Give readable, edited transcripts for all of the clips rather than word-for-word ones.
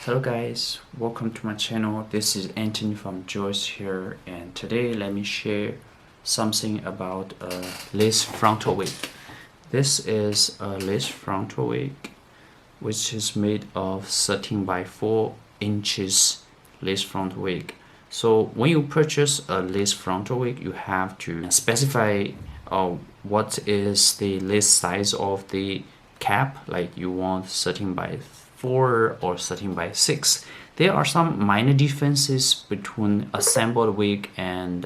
Hello guys, welcome to my channel. This is Anthony from Joyce here, and today let me share something about a lace frontal wig. This is a lace frontal wig which is made of 13 by 4 inches lace frontal wig. So when you purchase a lace frontal wig, you have to specify what is the lace size of the cap, like you want 13 by 4 or 13 by 6. There are some minor differences between assembled wig and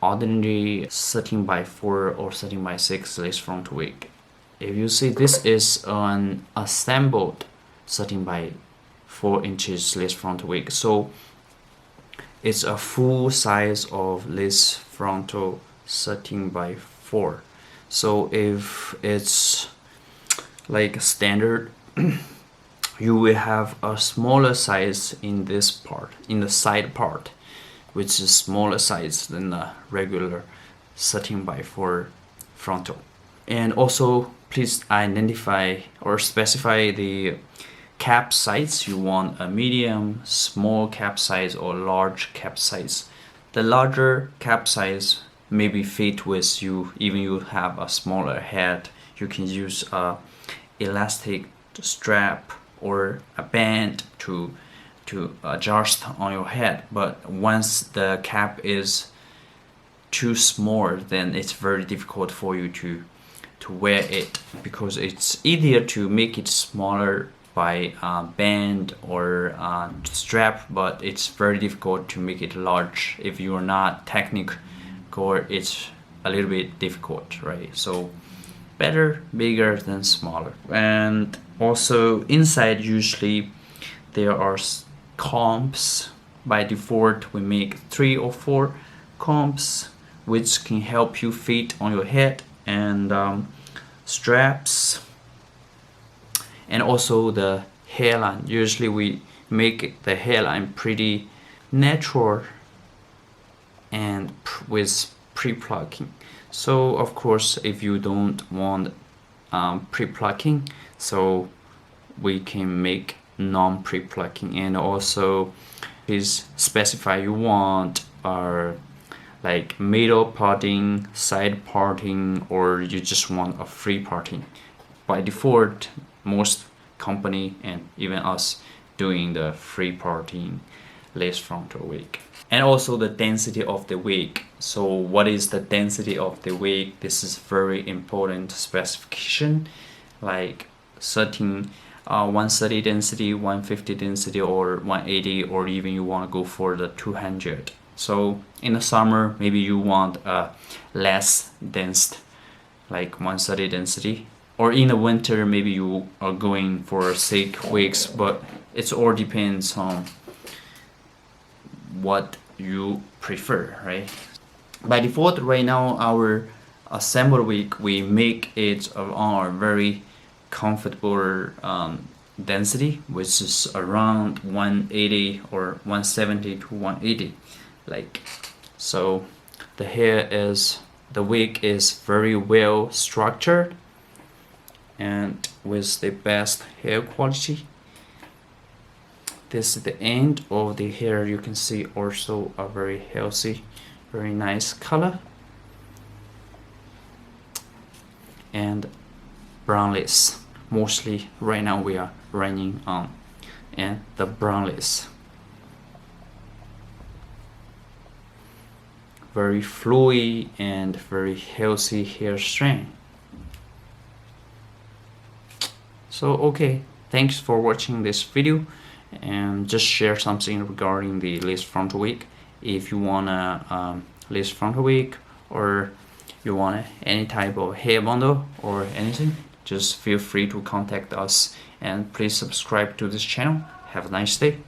ordinary 13 by 4 or 13 by 6 lace frontal wig. If you see, this is an assembled 13 by 4 inches lace frontal wig, so it's a full size of lace frontal 13 by 4. So if it's like standard, you will have a smaller size in this part, in the side part, which is smaller size than the regular 13 by 4 frontal. And also please identify or specify the cap size. You want a medium, small cap size, or large cap size. The larger cap size maybe fit with you. Even you have a smaller head, you can use a elastic strap or a band to adjust on your head. But once the cap is too small, then it's very difficult for you to wear it, because it's easier to make it smaller by band or strap, but it's very difficult to make it large. If you are not technical, it's a little bit difficult, right? So better bigger than smaller. And also inside, usually there are combs. By default we make 3 or 4 combs which can help you fit on your head, and straps, and also the hairline. Usually we make the hairline pretty natural and with pre-plucking. So of course, if you don't want pre-plucking, so we can make non-pre-plucking. And also please specify you want like middle parting, side parting, or you just want a free parting. By default, most company and even us doing the free parting lace frontal wig. And also the density of the wig. So what is the density of the wig? This is very important specification, like 130 density, 150 density, or 180, or even you want to go for the 200. So in the summer, maybe you want a less dense, like 130 density, or in the winter maybe you are going for thick wigs. But it all depends on what you prefer, right? By default, right now our assembled wig, we make it on a very comfortable density, which is around 180 or 170 to 180, like so. The wig is very well structured and with the best hair quality. This is the end of the hair. You can see also a very healthy, very nice color, and brown lace. Mostly right now we are running on and the brown lace. Very fluid and very healthy hair strand. So okay, thanks for watching this video, and just share something regarding the lace frontal wig. If you want a lace frontal wig, or you want any type of hair bundle or anything, just feel free to contact us, and please subscribe to this channel. Have a nice day.